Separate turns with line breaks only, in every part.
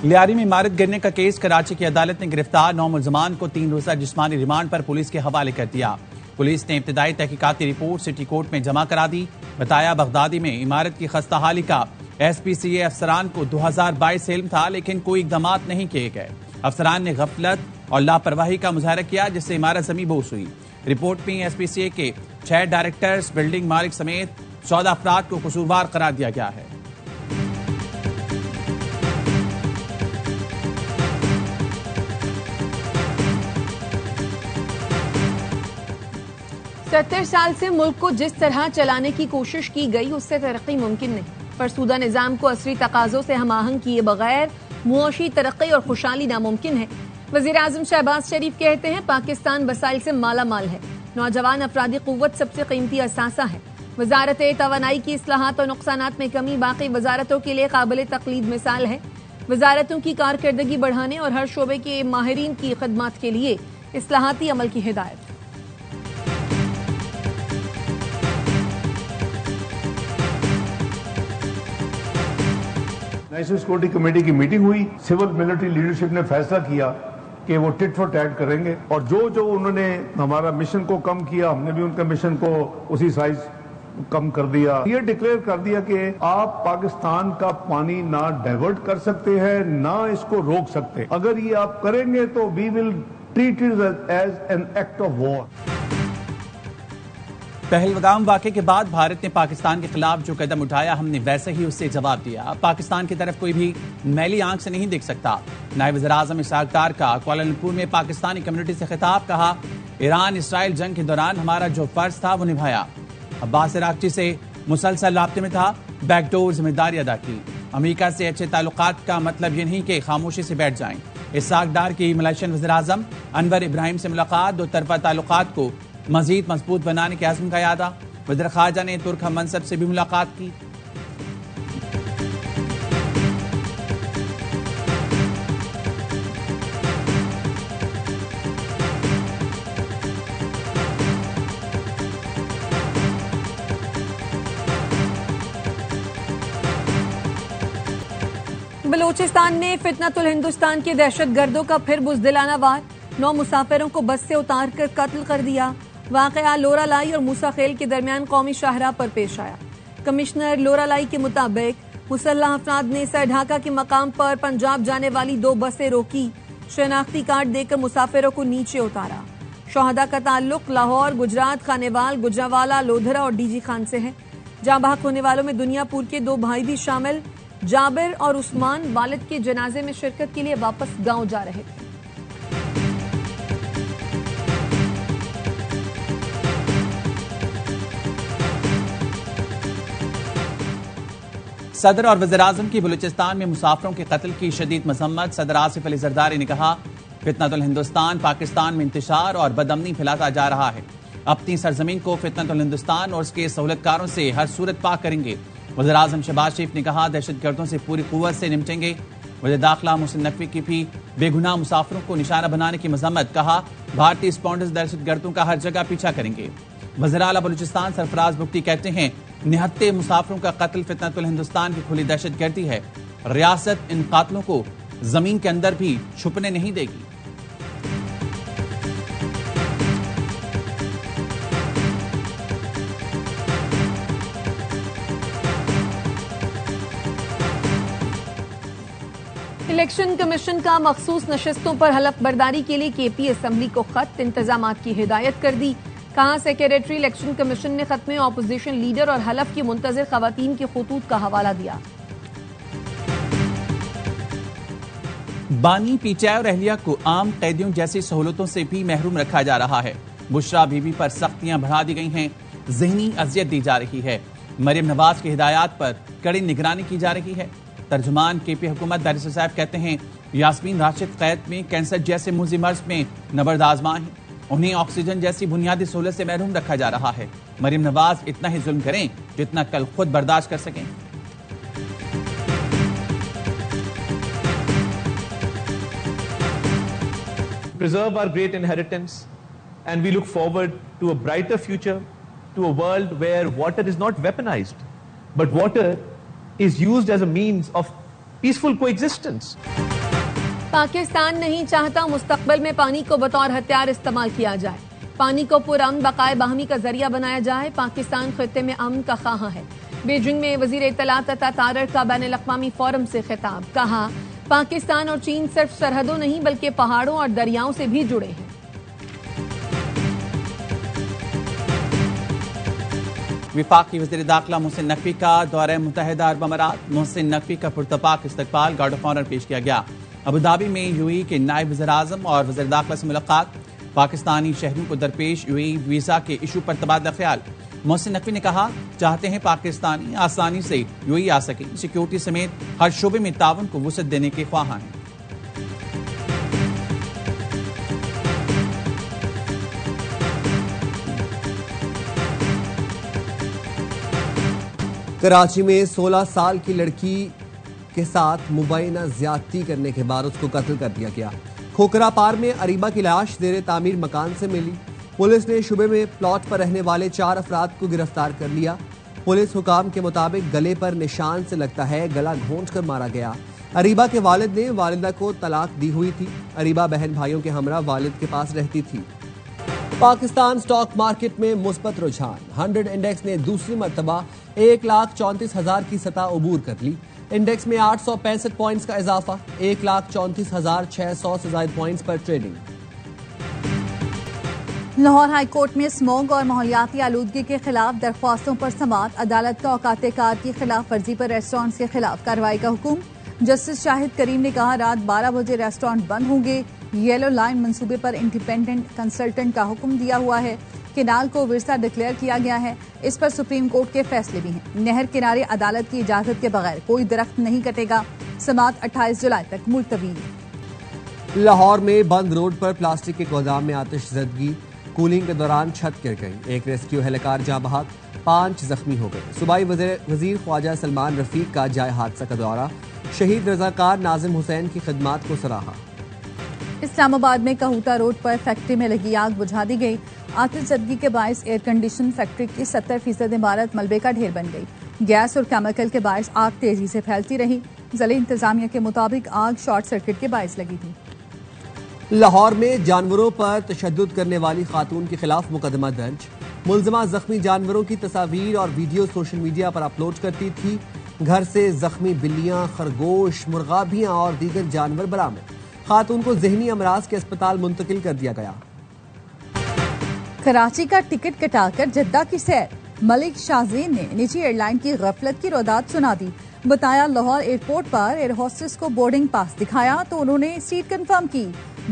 لیاری میں عمارت گرنے کا کیس کراچی کی عدالت نے گرفتار 9 ملزمان کو 3 روزہ جسمانی ریمانڈ پر پولیس کے حوالے کر دیا۔ پولیس نے ابتدائی تحقیقاتی رپورٹ سٹی کورٹ میں جمع کرا دی۔ بتایا بغدادی میں عمارت کی خستہ حالی کا ایس پی سی اے افسران کو 2022 سے علم تھا، لیکن کوئی اقدامات نہیں کیے گئے۔ افسران نے غفلت اور لاپرواہی کا مظاہرہ کیا، جس سے عمارت زمین بوس ہوئی۔ رپورٹ میں ایس پی سی اے کے 6 ڈائریکٹرز، بلڈنگ مالک سمیت 14 افراد کو قصوروار قرار دیا گیا ہے۔
70 سال سے ملک کو جس طرح چلانے کی کوشش کی گئی اس سے ترقی ممکن نہیں۔ فرسودہ نظام کو عصری تقاضوں سے ہم آہنگ کیے بغیر معاشی ترقی اور خوشحالی ناممکن ہے۔ وزیر اعظم شہباز شریف کہتے ہیں پاکستان وسائل سے مالا مال ہے، نوجوان افرادی قوت سب سے قیمتی اثاثہ ہے۔ وزارت توانائی کی اصلاحات اور نقصانات میں کمی باقی وزارتوں کے لیے قابل تقلید مثال ہے۔ وزارتوں کی کارکردگی بڑھانے اور ہر شعبے کے ماہرین کی خدمات کے لیے اصلاحاتی عمل کی ہدایت۔
نیشنل سیکورٹی کمیٹی کی میٹنگ ہوئی، سول ملٹری لیڈرشپ نے فیصلہ کیا کہ وہ ٹٹ فار ٹیٹ کریں گے، اور جو انہوں نے ہمارا مشن کو کم کیا، ہم نے بھی ان کا مشن کو اسی سائز کم کر دیا۔ یہ ڈکلیئر کر دیا کہ آپ پاکستان کا پانی نہ ڈائیورٹ کر سکتے ہیں، نہ اس کو روک سکتے۔ اگر یہ آپ کریں گے تو we will treat it as an act of war.
Pahalgam واقعے کے بعد بھارت نے پاکستان کے خلاف جو قدم اٹھایا، ہم نے ویسے ہی اس سے جواب دیا۔ پاکستان کی طرف کوئی بھی میلی آنکھ سے نہیں دیکھ سکتا۔ نائب وزیر اعظم اسحاق ڈار کا کوالالمپور میں پاکستانی کمیونٹی سے خطاب، کہا ایران اسرائیل جنگ کے دوران ہمارا جو فرض تھا وہ نبھایا۔ عباس عراقچی سے مسلسل رابطے میں تھا، بیک ڈور ذمہ داری ادا کی۔ امریکہ سے اچھے تعلقات کا مطلب یہ نہیں کہ خاموشی سے بیٹھ جائیں۔ اسحاق ڈار کی ملائیشین وزیر اعظم انور ابراہیم سے ملاقات، 2 طرفہ تعلقات کو مزید مضبوط بنانے کے عزم کا اعادہ۔ وزیر خارجہ نے ترک ہم منصب سے بھی ملاقات کی۔
بلوچستان نے فتنۃ الہندوستان کے دہشت گردوں کا پھر بزدلانہ وار، 9 مسافروں کو بس سے اتار کر قتل کر دیا۔ واقعہ لورا لائی اور موسیٰ خیل کے درمیان قومی شاہراہ پر پیش آیا۔ کمشنر لورا لائی کے مطابق مسلح افراد نے سر ڈھاکہ کے مقام پر پنجاب جانے والی 2 بسیں روکی، شناختی کارڈ دے کر مسافروں کو نیچے اتارا۔ شہداء کا تعلق لاہور، گجرات، خانیوال، گجرانوالہ، لودھرا اور ڈی جی خان سے ہے۔ جاں بحق ہونے والوں میں دنیا پور کے 2 بھائی بھی شامل، جابر اور عثمان والد کے جنازے میں شرکت کے لیے واپس گاؤں جا رہے تھے۔
صدر اور وزیر اعظم کی بلوچستان میں مسافروں کے قتل کی شدید مذمت۔ صدر آصف علی زرداری نے کہا فتنۃ الہندوستان پاکستان میں انتشار اور بدامنی پھیلاتا جا رہا ہے۔ اپنی سرزمین کو فتنۃ الہندوستان اور اس کے سہولت کاروں سے ہر صورت پاک کریں گے۔ وزیر اعظم شہباز شریف نے کہا دہشت گردوں سے پوری قوت سے نمٹیں گے۔ وزیر داخلہ محسن نقوی کی بھی بے گناہ مسافروں کو نشانہ بنانے کی مذمت، کہا بھارتی اسپونسرز دہشت گردوں کا ہر جگہ پیچھا کریں گے۔ وزیر اعلیٰ بلوچستان سرفراز بگٹی کہتے ہیں نہتے مسافروں کا قتل فتنۃ الہندوستان کی کھلی دہشت گردی ہے۔ ریاست ان قاتلوں کو زمین کے اندر بھی چھپنے نہیں دے گی۔
الیکشن کمیشن کا مخصوص نشستوں پر حلف برداری کے لیے کے پی اسمبلی کو خط، انتظامات کی ہدایت کر دی۔ کہا سیکریٹری الیکشن کمیشن نے خط میں اپوزیشن لیڈر اور حلف کی منتظر خواتین کے خطوط کا حوالہ دیا۔
بانی پی ٹی آئی اور اہلیہ کو عام قیدیوں جیسی سہولتوں سے بھی محروم رکھا جا رہا ہے۔ بشرا بی بی پر سختیاں بڑھا دی گئی ہیں، ذہنی اذیت دی جا رہی ہے۔ مریم نواز کی ہدایات پر کڑی نگرانی کی جا رہی ہے۔ ترجمان کے پی حکومت بیرسٹر صاحب کہتے ہیں یاسمین راشد قید میں کینسر جیسے موذی مرض میں نبرد آزما ہیں، انہیں آکسیجن جیسی بنیادی سہولت سے محروم رکھا جا رہا ہے۔ مریم نواز اتنا ہی ظلم کریں جتنا کل خود برداشت کر سکیں۔
Preserve our great inheritance, and we look forward to a brighter future, to a world where water is not weaponized, but water is used as a means of peaceful coexistence.
Pakistan نہیں چاہتا مستقبل میں پانی کو بطور ہتھیار استعمال کیا جائے. پانی کو پرامن بقائے باہمی کا ذریعہ بنایا جائے. پاکستان خطے میں امن کا خواہاں ہے. بیجنگ میں وزیر اطلاعات عطا تارڑ کا بین الاقوامی فورم سے خطاب. کہا پاکستان اور چین صرف سرحدوں نہیں بلکہ پہاڑوں اور دریاؤں سے بھی جڑے ہیں.
وفاقی وزیر داخلہ محسن نقوی کا دورہ متحدہ عرب امارات. محسن نقوی کا پرتپاک استقبال گارڈ آف آنر پیش کیا گیا. ابوظہبی میں یو اے کے نائب وزیر اعظم اور وزیر داخلہ سے ملاقات. پاکستانی شہریوں کو درپیش یو اے ویزا کے ایشو پر تبادلہ خیال. محسن نقوی نے کہا چاہتے ہیں پاکستانی آسانی سے یو اے آ سکیں. سیکیورٹی سمیت ہر شعبے میں تعاون کو وسعت دینے کے خواہاں ہیں.
کراچی میں 16 سال کی لڑکی کے ساتھ مبینہ زیادتی کرنے کے بعد اس کو قتل کر دیا گیا. کھوکھرا پار میں اریبہ کی لاش زیر تعمیر مکان سے ملی. پولیس نے شبے میں پلاٹ پر رہنے والے 4 افراد کو گرفتار کر لیا. پولیس حکام کے مطابق گلے پر نشان سے لگتا ہے گلا گھونٹ کر مارا گیا. اریبہ کے والد نے والدہ کو طلاق دی ہوئی تھی. اریبہ بہن بھائیوں کے ہمراہ والد کے پاس رہتی تھی. پاکستان سٹاک مارکیٹ میں مثبت رجحان. 100 انڈیکس نے دوسری مرتبہ 1,34,000 کی سطح عبور کر لی. انڈیکس میں 865 پوائنٹس کا اضافہ. 1,34,600 سے زائد پوائنٹس پر ٹریڈنگ.
لاہور ہائی کورٹ میں اسموگ اور ماحولیاتی آلودگی کے خلاف درخواستوں پر سماعت. عدالت کا اوقات کار کی خلاف ورزی پر ریسٹورانٹس کے خلاف کارروائی کا حکم. جسٹس شاہد کریم نے کہا رات 12 بجے ریسٹورانٹ بند ہوں گے. یلو لائن منصوبے پر انڈیپینڈنٹ کنسلٹنٹ کا حکم دیا ہوا ہے. کینال کو ورثہ ڈکلیئر کیا گیا ہے. اس پر سپریم کورٹ کے فیصلے بھی ہیں. نہر کنارے عدالت کی اجازت کے بغیر کوئی درخت نہیں کٹے گا. سماعت 28 جولائی تک ملتوی.
لاہور میں بند روڈ پر پلاسٹک کے گودام میں آتش زدگی. کولنگ کے دوران چھت گر گئی. ایک ریسکیو اہلکار جاں بحق. 5 زخمی ہو گئے. صوبائی وزیر خواجہ سلمان رفیق کا جائے حادثہ کا دورہ. شہید رضاکار ناظم حسین کی خدمات کو سراہا.
اسلام آباد میں کہوتا روڈ پر فیکٹری میں لگی آگ بجھا دی گئی. آتش زدگی کے باعث ایئر کنڈیشن فیکٹری کی 70% عمارت ملبے کا ڈھیر بن گئی. گیس اور کیمیکل کے باعث آگ تیزی سے پھیلتی رہی. ضلعی انتظامیہ کے مطابق آگ شارٹ سرکٹ کے باعث لگی تھی.
لاہور میں جانوروں پر تشدد کرنے والی خاتون کے خلاف مقدمہ درج. ملزمہ زخمی جانوروں کی تصاویر اور ویڈیو سوشل میڈیا پر اپلوڈ کرتی تھی. گھر سے زخمی بلیاں، خرگوش، مرغابیاں اور دیگر جانور برآمد. خاتون کو ذہنی امراض کے اسپتال منتقل کر دیا گیا.
کراچی کا ٹکٹ کٹا کر جدہ کی سیر. ملک شاہزین نے نجی ایئر لائن کی غفلت کی روداد سنا دی. بتایا لاہور ایئرپورٹ پر ایئر ہوسٹس کو بورڈنگ پاس دکھایا تو انہوں نے سیٹ کنفرم کی.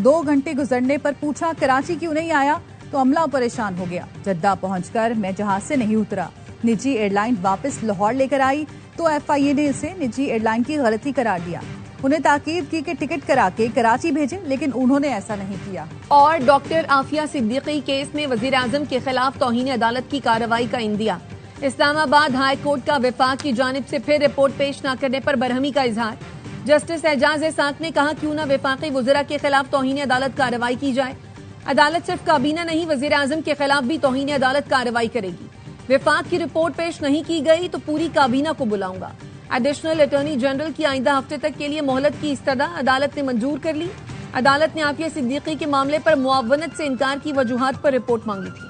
2 گھنٹے گزرنے پر پوچھا کراچی کیوں نہیں آیا تو عملہ پریشان ہو گیا. جدہ پہنچ کر میں جہاز سے نہیں اترا. نجی ایئر لائن واپس لاہور لے کر آئی تو ایف آئی اے نے اسے نجی ایئر لائن کی غلطی قرار دیا. انہیں تاکید کی کہ ٹکٹ کرا کے کراچی بھیجیں لیکن انہوں نے ایسا نہیں کیا.
اور ڈاکٹر عافیہ صدیقی کیس میں وزیر اعظم کے خلاف توہین عدالت کی کارروائی کا اندیہ. اسلام آباد ہائی کورٹ کا وفاق کی جانب سے پھر رپورٹ پیش نہ کرنے پر برہمی کا اظہار. جسٹس اعجاز اسحاق نے کہا کیوں نہ وفاقی وزراء کے خلاف توہین عدالت کارروائی کی جائے. عدالت صرف کابینہ نہیں وزیر اعظم کے خلاف بھی توہین عدالت کارروائی کرے گی. وفاق کی رپورٹ پیش نہیں کی گئی تو پوری کابینہ کو بلاؤں گا. ایڈیشنل اٹارنی جنرل کی آئندہ ہفتے تک کے لیے مہلت کی استدعا عدالت نے منظور کر لی. عدالت نے عافیہ صدیقی کے معاملے پر معاونت سے انکار کی وجوہات پر رپورٹ مانگی تھی.